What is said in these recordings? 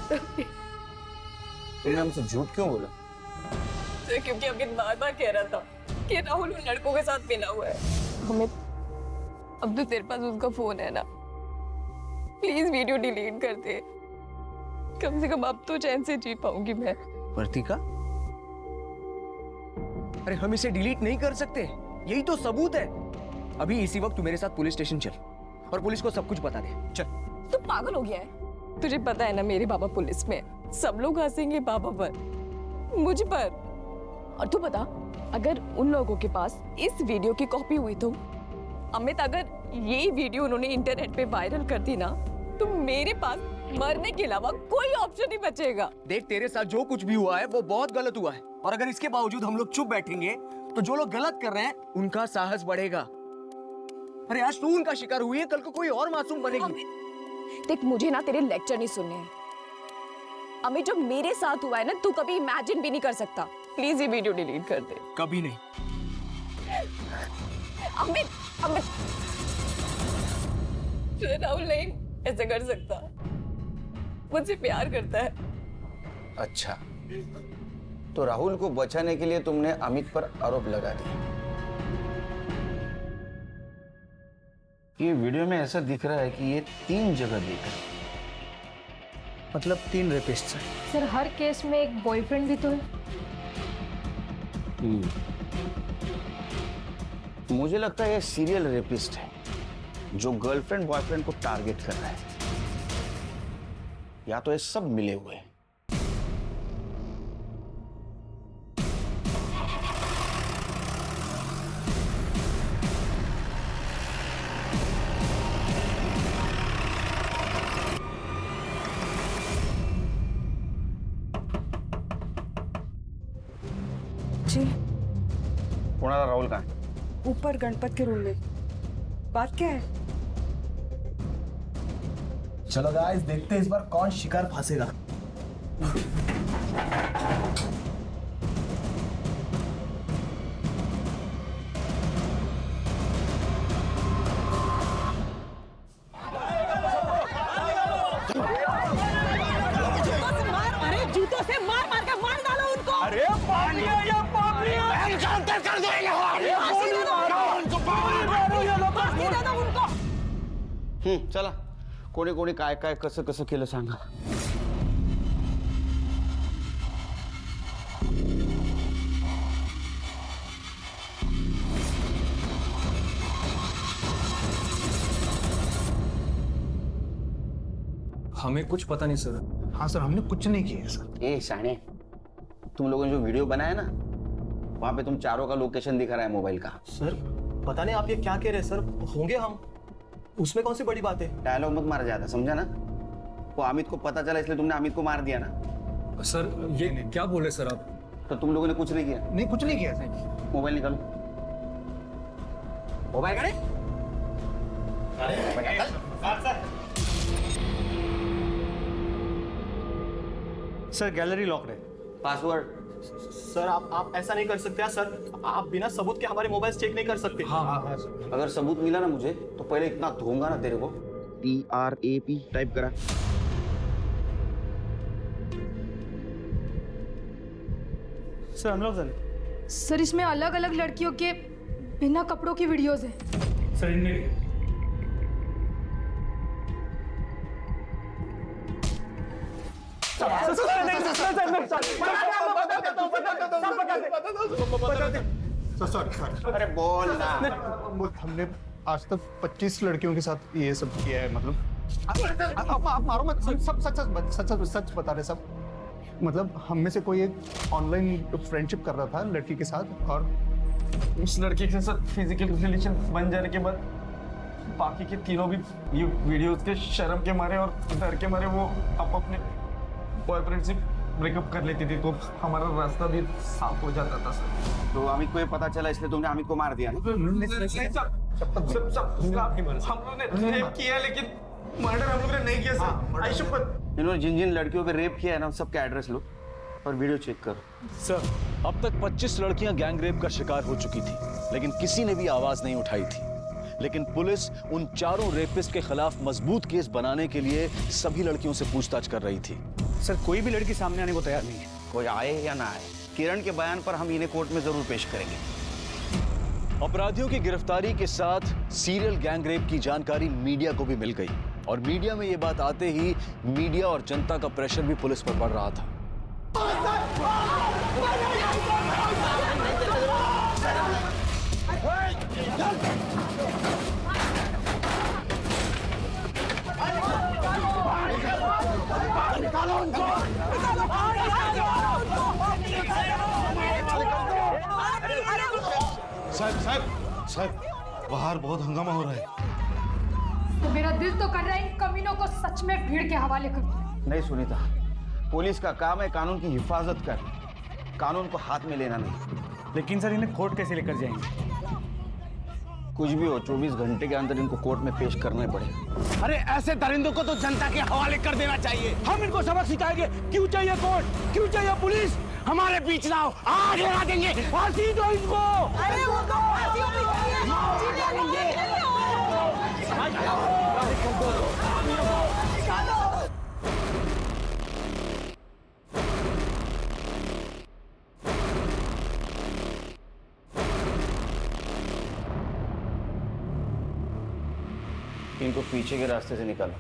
बताऊंगी। तुमने हमसे झूठ क्यों बोला? सर क्योंकि अमित बार बार कह रहा था कि राहुल उन लड़कों के साथ मिला हुआ है। अमित, अब तो तेरे पास उसका फोन है ना, प्लीज वीडियो डिलीट कर दे। कम से कम अब तो चैन से जी पाऊंगी मैं। वर्तिका, अरे हम इसे डिलीट नहीं कर सकते, यही तो सबूत है। अभी इसी वक्त तू मेरे साथ पुलिस स्टेशन चल और पुलिस को सब कुछ बता दे। चल। तू पागल हो गया है? तुझे पता है ना मेरे बाबा पुलिस में है। सब लोग हंसेंगे बाबा पर, मुझ पर। और तू बता, अगर उन लोगों के पास इस वीडियो की कॉपी हुई तो अमित, अगर ये वीडियो उन्होंने इंटरनेट पे वायरल कर दी ना, तो मेरे पास मरने के अलावा कोई ऑप्शन नहीं बचेगा। देख, तेरे साथ जो कुछ भी हुआ है वो बहुत गलत हुआ है, और अगर इसके बावजूद हम लोग चुप बैठेंगे तो जो लोग गलत कर रहे हैं उनका साहस बढ़ेगा। अरे आज तू उनका शिकार हुई है, कल को कोई और मासूम बनेगी। देख, मुझे ना तेरे लेक्चर नहीं सुनने हैं। अमित, जो मेरे साथ हुआ है ना, तू कभी इमेजिन भी नहीं कर सकता। प्लीज ये वीडियो डिलीट कर दे। कभी नहीं। अमित, अमित, राहुल नहीं ऐसा कर सकता, मुझसे प्यार करता है। अच्छा, तो राहुल को बचाने के लिए तुमने अमित पर आरोप लगा दिया। ये वीडियो में ऐसा दिख रहा है कि ये 3 जगह दिख रहा है। मतलब 3 रेपिस्ट हैं। सर हर केस में एक बॉयफ्रेंड भी तो है। मुझे लगता है ये सीरियल रेपिस्ट है जो गर्लफ्रेंड बॉयफ्रेंड को टारगेट कर रहा है, या तो ये सब मिले हुए हैं। जी, पुणाला राहुल कहाँ है? ऊपर गणपत के रूम में। बात क्या है? चलो गाइस, देखते हैं इस बार कौन शिकार फंसेगा। अरे जूतों से मार मार के मार डालो उनको। अरे पाप लिया या पाप लिया, कर दो उनको। चला, कोणी कोणी काय काय कसं कसं केलं सांगा। हमें कुछ पता नहीं सर। हाँ सर, हमने कुछ नहीं किया सर। ए शाने, तुम लोगों ने जो वीडियो बनाया ना, वहां पे तुम चारों का लोकेशन दिखा रहा है मोबाइल का। सर पता नहीं आप ये क्या कह रहे हैं सर, होंगे हम, उसमें कौन सी बड़ी बात है। डायलॉग मत मारा जाता, समझा ना? वो अमित को पता चला इसलिए तुमने अमित को मार दिया ना। सर ये क्या बोले सर आप? तो तुम लोगों ने कुछ नहीं किया? नहीं, कुछ नहीं किया सर। मोबाइल निकालो। मोबाइल करे। सर गैलरी लॉक है। पासवर्ड। सर आप ऐसा नहीं कर सकते सर, आप बिना सबूत के हमारे मोबाइल चेक नहीं कर सकते। हाँ सर। अगर सबूत मिला ना मुझे, तो पहले इतना धोऊंगा ना तेरे को। TRAP टाइप करा। Sir unlock sir. सर इसमें अलग अलग लड़कियों के बिना कपड़ों की वीडियोस हैं। सर इनमें सॉरी। अरे बोल ना। हमने आज तक 25 लड़कियों के साथ ये सब किया है। मतलब आप मारो मत, सब सच बता रहे सब। मतलब हम में से कोई एक ऑनलाइन फ्रेंडशिप कर रहा था लड़की के साथ, और उस लड़के के साथ फिजिकल रिलेशन बन जाने के बाद बाकी के तीनों भी ये वीडियोस के शर्म के मारे और डर के मारे वो अपने बॉयफ्रेंड से ब्रेकअप कर लेती थी, तो हमारा रास्ता भी साफ हो जाता था सर। तो अमित को ये पता चला इसलिए तुमने अमित को मार दिया ना? हम लोग ने रेप किया लेकिन मर्डर हम लोग ने नहीं किया सर। आई शपथ। इन्होंने जिन जिन लड़कियों पे रेप किया है ना, सबके एड्रेस लो और वीडियो चेक करो। सर अब तक 25 लड़कियां गैंग रेप का शिकार हो चुकी थी, लेकिन किसी ने भी आवाज नहीं उठाई थी। लेकिन पुलिस उन चारों रेपिस्ट के खिलाफ मजबूत केस बनाने के लिए सभी लड़कियों से पूछताछ कर रही थी। सर कोई भी लड़की सामने आने को तैयार नहीं है। कोई आए या ना आए, किरण के बयान पर हम इन्हें कोर्ट में जरूर पेश करेंगे। अपराधियों की गिरफ्तारी के साथ सीरियल गैंगरेप की जानकारी मीडिया को भी मिल गई और मीडिया में ये बात आते ही मीडिया और जनता का प्रेशर भी पुलिस पर पड़ रहा था। साहब बाहर बहुत हंगामा हो रहा है। तो मेरा दिल तो कर रहा है इन कमीनों को सच में भीड़ के हवाले कर दूं। नहीं सुनीता, पुलिस का काम है कानून की हिफाजत कर, कानून को हाथ में लेना नहीं। लेकिन सर इन्हें कोर्ट कैसे लेकर जाएंगे? कुछ भी हो, 24 घंटे के अंदर इनको कोर्ट में पेश करना ही पड़ेगा। अरे ऐसे दरिंदों को तो जनता के हवाले कर देना चाहिए। हम इनको सबक सिखाएंगे। क्यों चाहिए कोर्ट, क्यों चाहिए पुलिस? हमारे बीच ना हो, आज गिरा देंगे। फांसी दो इनको। अरे वो दो, इनको पीछे के रास्ते से निकालो।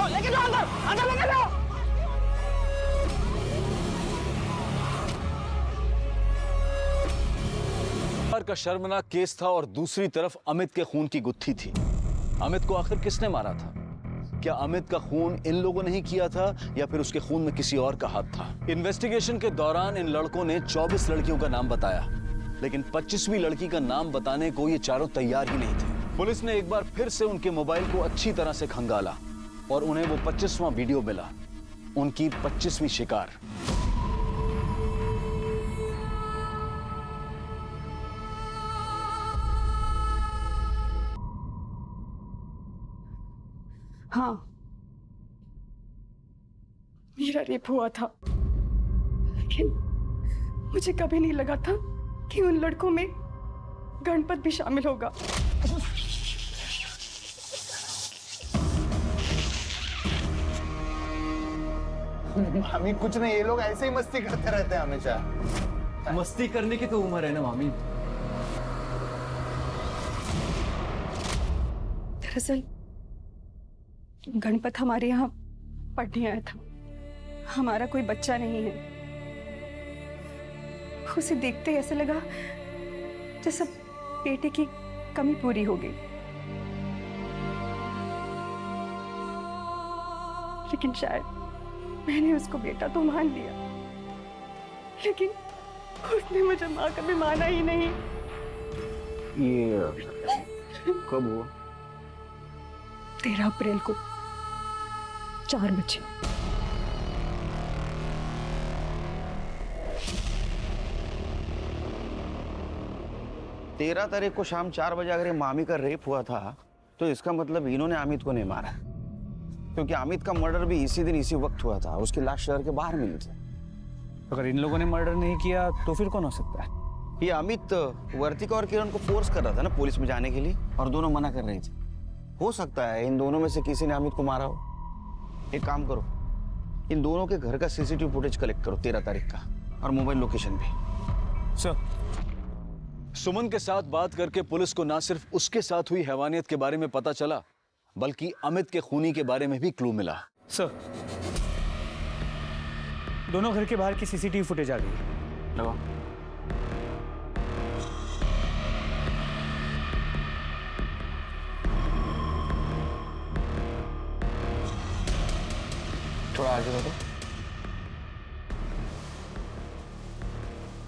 लेके जाओ अंदर, अंदर लेके जाओ। का शर्मनाक केस था और दूसरी तरफ अमित के खून की गुत्थी थी। अमित को आखिर किसने मारा था? क्या अमित का खून इन लोगों ने ही किया था या फिर उसके खून में किसी और का हाथ था? इन्वेस्टिगेशन के दौरान इन लड़कों ने 24 लड़कियों का नाम बताया, लेकिन 25वीं लड़की का नाम बताने को ये चारों तैयार ही नहीं थे। पुलिस ने एक बार फिर से उनके मोबाइल को अच्छी तरह से खंगाला और उन्हें वो 25वां वीडियो मिला, उनकी 25वीं शिकार। हाँ, मेरा रेप हुआ था, लेकिन मुझे कभी नहीं लगा था कि उन लड़कों में गणपत भी शामिल होगा। मामी कुछ नहीं, ये लोग ऐसे ही मस्ती करते रहते हैं हमेशा। मस्ती करने की तो उम्र है ना मामी। दरअसल गणपत हमारे यहाँ पढ़ने आया था। हमारा कोई बच्चा नहीं है। उसे देखते ही ऐसा लगा जैसे बेटे की कमी पूरी हो गई। लेकिन शायद मैंने उसको बेटा तो मान लिया, लेकिन उसने मुझे माँ कभी माना ही नहीं। ये कब हुआ? 13 अप्रैल को 4 बजे। तेरह तारीख को शाम 4 बजे अगर ये मामी का रेप हुआ था तो इसका मतलब इन्होंने अमित को नहीं मारा, क्योंकि अमित का मर्डर भी इसी दिन इसी वक्त हुआ था। उसकी लाश शहर के बाहर मिली थी। अगर इन लोगों ने मर्डर नहीं किया तो फिर कौन हो सकता है? ये अमित वर्तिका और किरण को फोर्स कर रहा था ना पुलिस में जाने के लिए, और दोनों मना कर रही थी। हो सकता है इन दोनों में से किसी ने अमित को मारा हो। एक काम करो, इन दोनों के घर का सीसीटीवी फुटेज कलेक्ट करो 13 तारीख का, और मोबाइल लोकेशन भी। सर, सुमन के साथ बात करके पुलिस को ना सिर्फ उसके साथ हुई हैवानियत के बारे में पता चला, बल्कि अमित के खूनी के बारे में भी क्लू मिला। सर, दोनों घर के बाहर की सीसीटीवी फुटेज आ गई। लगाओ। थोड़ा आगे बढ़ो।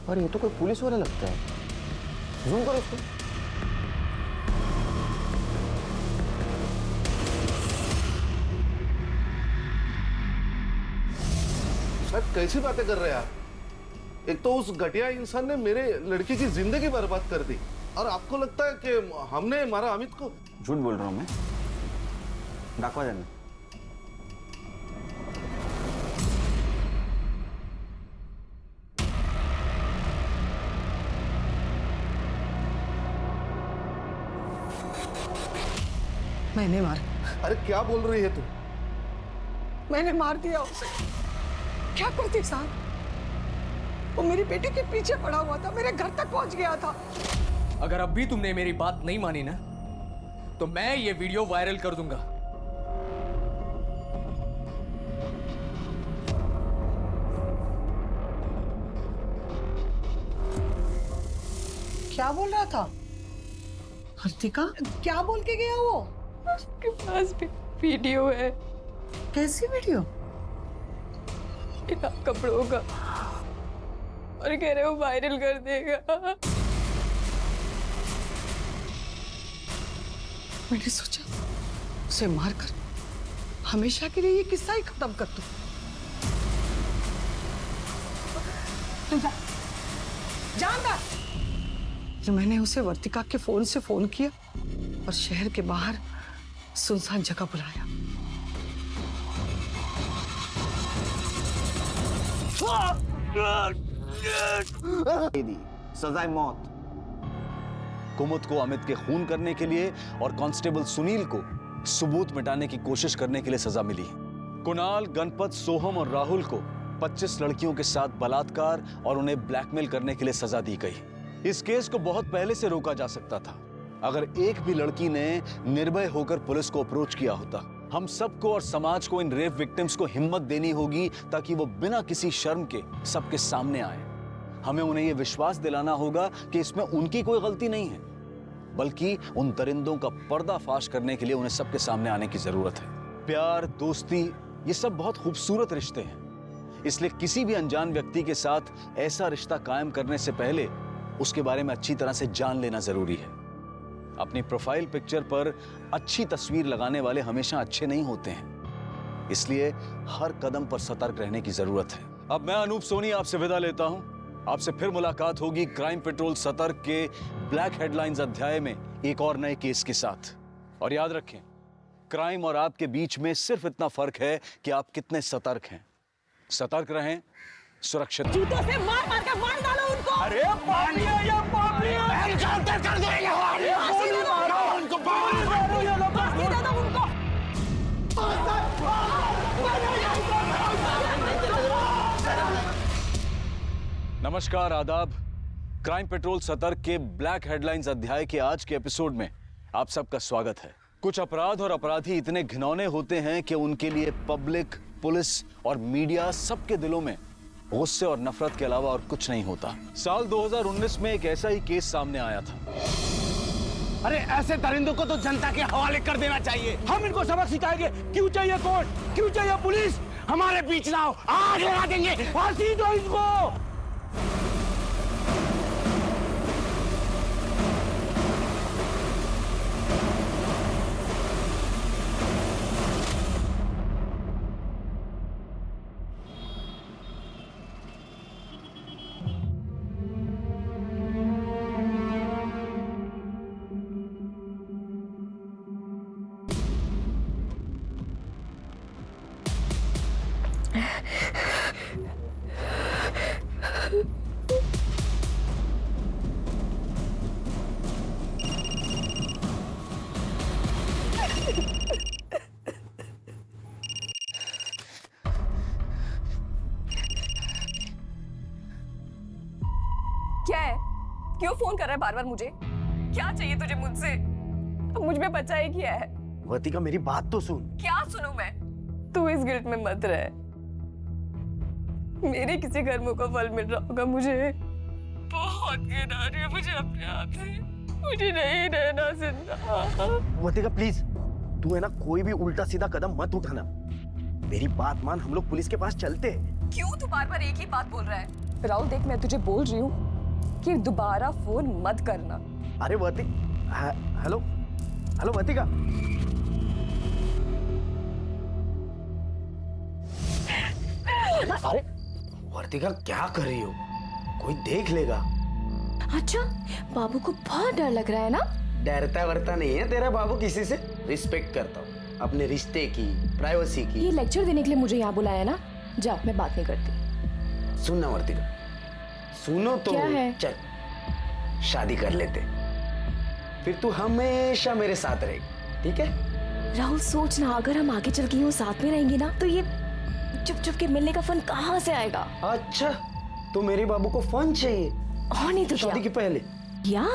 और ये तो कोई पुलिस वाला लगता है। जूम करो इसको। सर कैसी बातें कर रहे हैं आप? एक तो उस घटिया इंसान ने मेरे लड़की की जिंदगी बर्बाद कर दी, और आपको लगता है कि हमने मारा अमित को? झूठ बोल रहा हूं मैं। दाखवा त्यांना. मैंने मार अरे क्या बोल रही है तू? मैंने मार दिया उसे. क्या करती साहब? वो मेरी बेटी के पीछे पड़ा हुआ था, मेरे घर तक पहुंच गया था. अगर अब भी तुमने मेरी बात नहीं मानी ना, तो मैं ये वीडियो वायरल कर दूंगा. क्या बोल रहा था हर्तिका? क्या बोल के गया वो? उसके पास भी वीडियो है. कैसी वीडियो? बिना कपड़ों का, और कह रहे हो वायरल कर देगा. मैंने सोचा उसे मारकर हमेशा के लिए ये किस्सा ही खत्म कर दूं. तू जा, जा अंदर. फिर मैंने उसे वर्तिका के फोन से फोन किया और शहर के बाहर सुनसान जगह बुलाया. दी सजाए मौत. कुमुद को अमित के खून करने के लिए और कांस्टेबल सुनील को सबूत मिटाने की कोशिश करने के लिए सजा मिली. कुणाल, गणपत, सोहम और राहुल को 25 लड़कियों के साथ बलात्कार और उन्हें ब्लैकमेल करने के लिए सजा दी गई. इस केस को बहुत पहले से रोका जा सकता था अगर एक भी लड़की ने निर्भय होकर पुलिस को अप्रोच किया होता. हम सबको और समाज को इन रेप विक्टिम्स को हिम्मत देनी होगी ताकि वो बिना किसी शर्म के सबके सामने आए. हमें उन्हें यह विश्वास दिलाना होगा कि इसमें उनकी कोई गलती नहीं है, बल्कि उन दरिंदों का पर्दाफाश करने के लिए उन्हें सबके सामने आने की जरूरत है. प्यार, दोस्ती, ये सब बहुत खूबसूरत रिश्ते हैं, इसलिए किसी भी अनजान व्यक्ति के साथ ऐसा रिश्ता कायम करने से पहले उसके बारे में अच्छी तरह से जान लेना जरूरी है. अपनी प्रोफाइल पिक्चर पर अच्छी तस्वीर लगाने वाले हमेशा अच्छे नहीं होते हैं, इसलिए हर कदम पर सतर्क रहने की जरूरत है. अब मैं अनूप सोनी आपसे विदा लेता हूं. आपसे फिर मुलाकात होगी क्राइम पेट्रोल सतर्क के ब्लैक हेडलाइंस अध्याय में एक और नए केस के साथ. और याद रखें, क्राइम और आपके बीच में सिर्फ इतना फर्क है कि आप कितने सतर्क हैं. सतर्क रहें, सुरक्षित. जूतों से मार मार कर मार डालो उनको. अरे पापिया, ये पापिया! एनकाउंटर कर दो ये. फांसी दे दो उनको. फांसी दे दो उनको. नमस्कार, आदाब. क्राइम पेट्रोल सतर्क के ब्लैक हेडलाइंस अध्याय के आज के एपिसोड में आप सबका स्वागत है. कुछ अपराध और अपराधी इतने घिनौने होते हैं कि उनके लिए पब्लिक, पुलिस और मीडिया सबके दिलों में गुस्से और नफरत के अलावा और कुछ नहीं होता. साल 2019 में एक ऐसा ही केस सामने आया था. अरे ऐसे दरिंदों को तो जनता के हवाले कर देना चाहिए. हम इनको सबक सिखाएंगे. क्यों चाहिए कोर्ट, क्यों चाहिए पुलिस? हमारे बीच ना आओ, आग लगा देंगे. फांसी दो इनको. क्या है? क्यों फोन कर रहा है बार बार मुझे? क्या चाहिए तुझे मुझसे? अब मुझ में बचा ही क्या है? वर्तिका, मेरी बात तो सुन. क्या सुनूं मैं? तू इस गिल्ट में मत रह. मेरे किसी कर्मों का फल मिल रहा होगा मुझे. बहुत घिन आ रही है मुझे अपने आप से. मुझे नहीं रहना जिंदा. वर्तिका प्लीज, तू है ना, कोई भी उल्टा सीधा कदम मत उठाना. मेरी बात मान, हम लोग पुलिस के पास चलते हैं. क्यों तू बार बार एक ही बात बोल रहा है? राहुल देख, मैं तुझे बोल रही हूँ कि दोबारा फोन मत करना. अरे हेलो हेलो वर्तिका. अरे वर्तिका, क्या कर रही हो? कोई देख लेगा. अच्छा, बाबू को बहुत डर लग रहा है ना? डरता वरता नहीं है तेरा बाबू किसी से. रिस्पेक्ट करता हूँ. अपने रिश्ते की, प्राइवेसी की। ये लेक्चर देने के लिए मुझे यहाँ बुलाया ना? जा, मैं बात नहीं करती। सुनना वर्तिका, सुनो तो। क्या है? चल शादी कर लेते, फिर तू हमेशा मेरे साथ रहेगी, ठीक है? राहुल सोच ना, अगर हम आगे चल के यूं साथ में रहेंगे ना तो ये चुप चुप के मिलने का फन कहाँ से आएगा? अच्छा, तो मेरे बाबू को फन चाहिए और नहीं तो शादी के पहले? या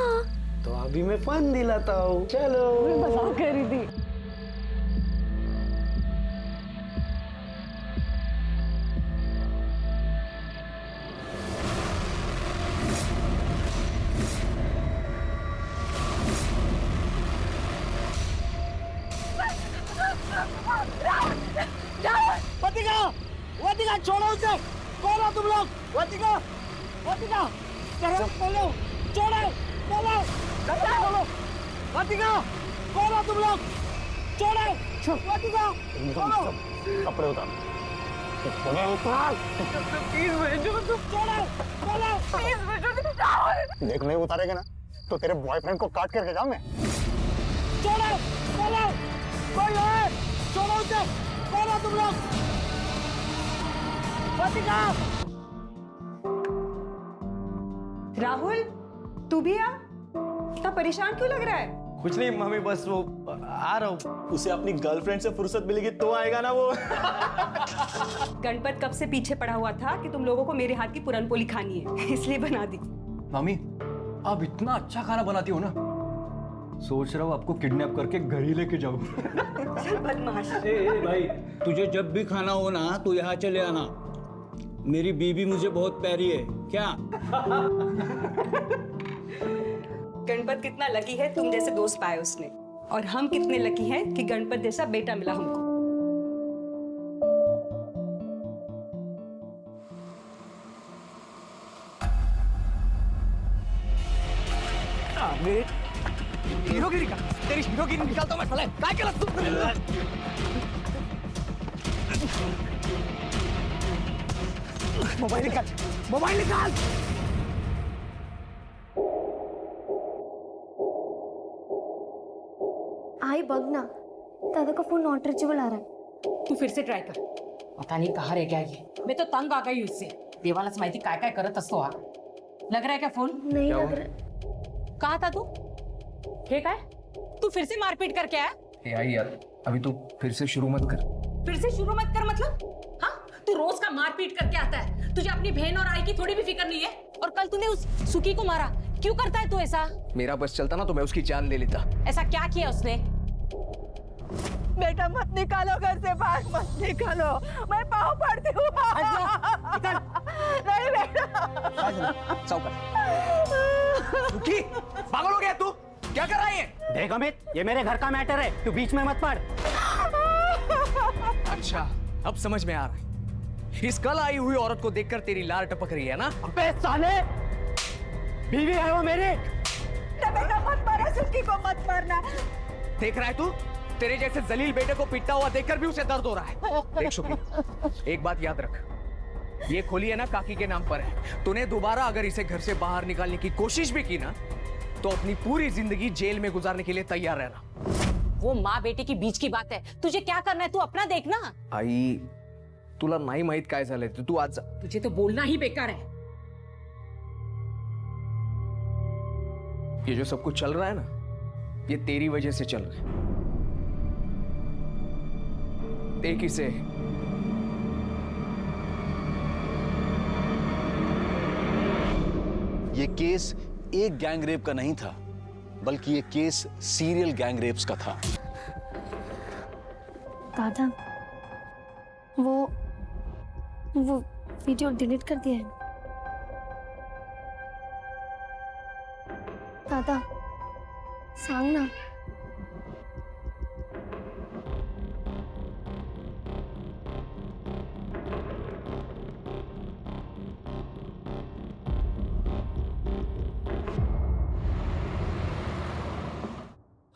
तो अभी मैं फन दिलाता हूँ, चलो। मजाक कर रही थी। वर्तिका, वर्तिका छोड़ो उसे। कौन हो तुम लोग? वर्तिका, वर्तिका, बोलो, छोड़ो, बोलो, बोलो, वर्तिका, कौन हो तुम लोग? छोड़ो, वर्तिका, बोलो। कपड़े उतार। देख नहीं उतारेगा ना तो तेरे बॉयफ्रेंड को काट करके जाऊं मैं। छोड़ो, बोलो, कोई है? छोड़ो उसे। कौन हो तुम लोग? वर्तिका। राहुल, तू भी आ। इतना परेशान क्यों लग रहा है? कुछ नहीं मम्मी, बस वो आ रहा हूँ। उसे अपनी गर्लफ्रेंड से फुर्सत मिलेगी तो आएगा ना वो। गणपत कब से पीछे पड़ा हुआ था कि तुम लोगों को मेरे हाथ की पुरनपोली खानी है, इसलिए बना दी। मामी, आप इतना अच्छा खाना बनाती हो ना, सोच रहा हूँ आपको किडनैप करके घर ही लेके जाऊँ। चल बदमाश। भाई, तुझे जब भी खाना हो ना तो यहाँ चले आना। मेरी बीबी मुझे बहुत प्यारी है। क्या? गणपत कितना लकी है तुम जैसे दोस्त पाए उसने, और हम कितने लकी हैं कि गणपत जैसा बेटा मिला हमको। हीरोगिरी का, तेरी हीरोगिरी निकालता हूँ मैं साले। काय केलं तू? मोबाइल निकाल, मोबाइल निकाल। आई बघ ना, दादा का फोन नॉट रीचेबल आ रहा है। तू फिर से ट्राय कर। पता नहीं कहाँ रह गया ये। मैं तो तंग आ गई उससे। देवालाच माहिती काय काय करत असतो हा। लग रहा है क्या फोन? नहीं लग रहा। कहा था तू? हे काय? तू फिर से मारपीट करके आया? आई यार, अभी तू फिर से शुरू मत कर। फिर से शुरू मत कर मतलब? हाँ, तू रोज का मारपीट करके आता है। तुझे अपनी बहन और आई की थोड़ी भी फिक्र नहीं है। और कल तूने उस सुकी को मारा, क्यों करता है तू ऐसा? मेरा बस चलता ना तो मैं उसकी जान ले लेता। ऐसा क्या किया उसने? बेटा मत निकालो घर से बाहर, मत निकालो, मैं पाँव पड़ती हूँ। नहीं बेटा। सुखी, पागल हो गया तू? क्या कर रहा है ये? देख अमित, ये मेरे घर का मैटर है, तू बीच में मत पड़। अच्छा, अब समझ में आ रहा है। इस कल आई हुई औरत को देखकर तेरी लार टपक रही है ना? अबे साले, बीवी है वो मेरी। बेटा मत मारो, सुखी को मत मारना। देख रहा है तू? तेरे जैसे जलील बेटे को पिटता हुआ देखकर भी उसे दर्द हो रहा है। देख शुक्री, एक बात याद रख, ये खोली है ना काकी के नाम पर है। तूने दोबारा अगर इसे घर से बाहर निकालने की कोशिश भी की ना तो अपनी पूरी जिंदगी जेल में गुजारने के लिए तैयार रहना। वो माँ बेटे की बीच की बात है, तुझे क्या करना है तू अपना देखना। आई, तुला नाही माहित काय झालंय, तू आज जा। तुझे तो बोलना ही बेकार है। ये जो सब कुछ चल रहा है ना, ये तेरी वजह से चल रहा है। एक ही से ये केस एक गैंगरेप का नहीं था, बल्कि ये केस सीरियल गैंगरेप्स का था। दादा, वो वीडियो डिलीट कर दिया है। दादा, सांग ना।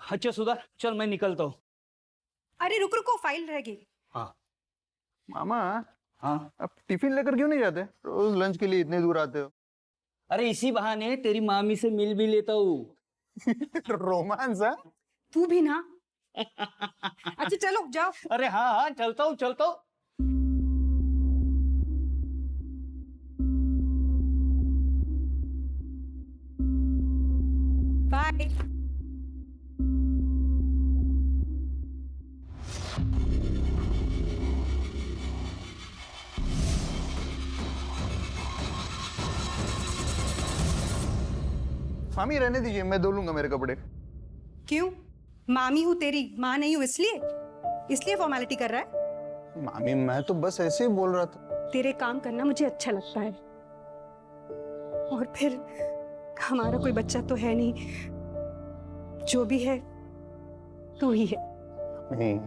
अच्छा सुधा, चल मैं निकलता हूँ। अरे रुक रुको, फाइल रह गई। हाँ मामा, हाँ। अब टिफिन लेकर क्यों नहीं जाते? रोज लंच के लिए इतने दूर आते हो। अरे इसी बहाने तेरी मामी से मिल भी लेता हूँ। रोमांस है? तू भी ना अच्छा चलो जाओ। अरे हाँ हाँ चलता हूँ चलता हूँ। बाय। मामी रहने दीजिए, मैं धो लूंगा मेरे कपड़े। क्यों? मामी हूँ तेरी, माँ नहीं हूँ इसलिए फॉर्मेलिटी कर रहा है? मामी मैं तो बस ऐसे ही बोल रहा था। तेरे काम करना मुझे अच्छा लगता है, और फिर हमारा कोई बच्चा तो है नहीं, जो भी है तू ही है। नहीं।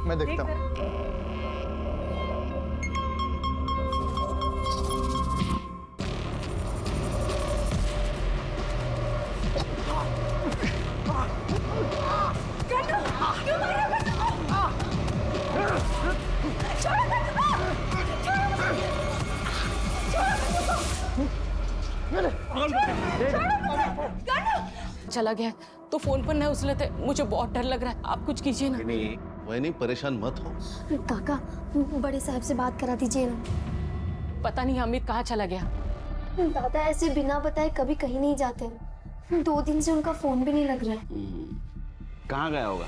मैं देखता हूँ। चला गया तो फोन पर न उछले थे, मुझे बहुत डर लग रहा है, आप कुछ कीजिए ना। नहीं परेशान मत हो। काका बड़े साहब से बात करा दीजिए ना। पता नहीं अमित कहाँ चला गया। दादा ऐसे बिना बताए कभी कहीं नहीं जाते, 2 दिन से उनका फोन भी नहीं लग रहा है। कहाँ गया होगा?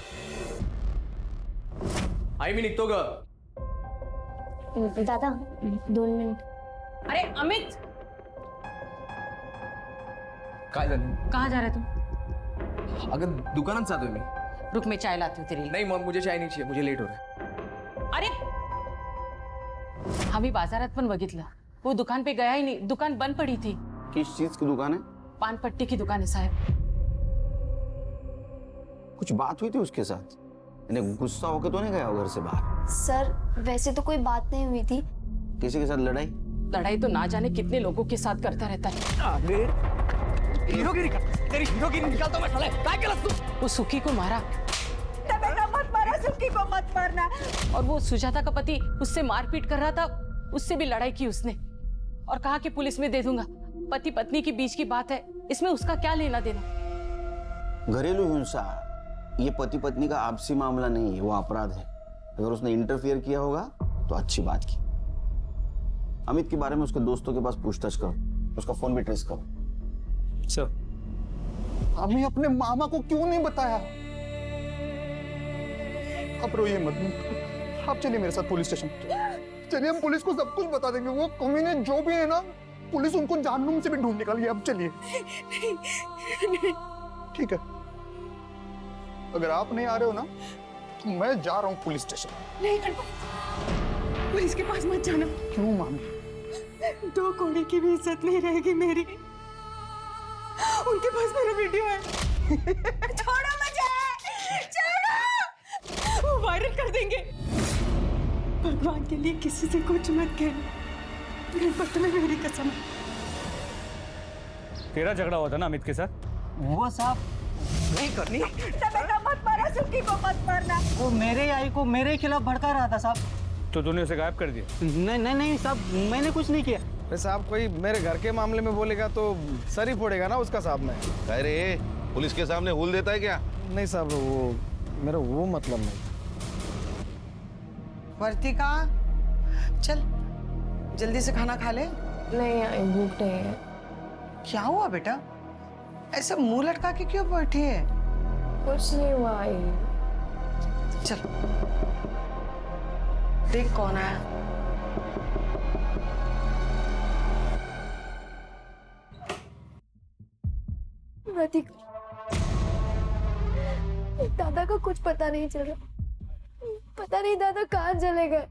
आई भी निकतो गा। दादा 2 मिनट। अरे अमित कहाँ जा रहे तुम? अगर दुकानात जातोय मी। रुक मैं चाय लाती हूँ तेरे लिए। नहीं मग मुझे चाय नहीं चाहिए, मुझे लेट हो रहा है। अरे आम्ही बाजारात पण बघितलं, वो दुकान पे गया ही नहीं, दुकान बंद पड़ी थी। किस चीज की दुकान है? पान पट्टी की दुकान है साहब। कुछ बात हुई थी उसके साथ? इन्हें गुस्सा होकर तो नहीं गया घर से बाहर? सर वैसे तो कोई बात नहीं हुई थी। किसी के साथ लड़ाई? लड़ाई तो ना जाने कितने लोगों के साथ करता रहता है। हीरोगिरी का, तेरी हीरोगिरी निकालता मैं साले। क्या गलत तू? वो सुखी को मारा। बेटा मत मारा, सुखी को मत मारना। और वो सुजाता का पति उससे मारपीट कर रहा था, उससे भी लड़ाई की उसने, और कहा कि पुलिस में दे दूंगा। पति पत्नी के बीच की बात है, इसमें उसका क्या लेना देना। घरेलू हिंसा ये पति पत्नी का आपसी मामला नहीं है, वो अपराध है। अगर उसने इंटरफियर किया होगा तो अच्छी बात की। अमित के बारे में उसके दोस्तों के पास पूछताछ करो, उसका फोन भी ट्रेस करो। सर हमें अपने मामा को क्यों नहीं बताया? आप रोइए मत, आप चलिए मेरे साथ पुलिस स्टेशन। चलिए हम पुलिस को सब कुछ बता देंगे। वो कमीने जो भी है ना, पुलिस उनको जहन्नुम से भी ढूंढ निकालेगी। अब चलिए। ठीक है, अगर आप नहीं आ रहे हो ना तो मैं जा रहा हूँ पुलिस स्टेशन। नहीं पुलिस के पास मत जाना। क्यों मामी? 2 कौड़ी की भी इज्जत नहीं रहेगी मेरी। उनके पास मेरा वीडियो है। छोड़ो मुझे, छोड़ो। वो वायरल कर देंगे। भगवान के लिए किसी से कुछ मत कहना, गणपत में मेरी कसम। तेरा झगड़ा हुआ था ना अमित के साथ? वो साहब नहीं करनी। बेटा मत मारा, सुखी को मत मारना। वो मेरे आई को मेरे खिलाफ भड़का रहा था साहब। तो तूने उसे गायब कर दिया? नहीं नहीं नहीं साहब, मैंने कुछ नहीं किया। साहब कोई मेरे घर के मामले में बोलेगा तो सर ही फोड़ेगा ना उसका साहब में। अरे पुलिस के सामने हुल देता है क्या? नहीं साहब, वो मेरा वो मतलब नहीं। वर्तिका चल जल्दी से खाना खा ले। नहीं आई, भूख नहीं है। क्या हुआ बेटा, ऐसा मुंह लटका के क्यों बैठी है? कुछ नहीं हुआ आई। चल देख कौन आया। दादा का कुछ पता नहीं चल रहा। पता नहीं दादा कहाँ चले गए।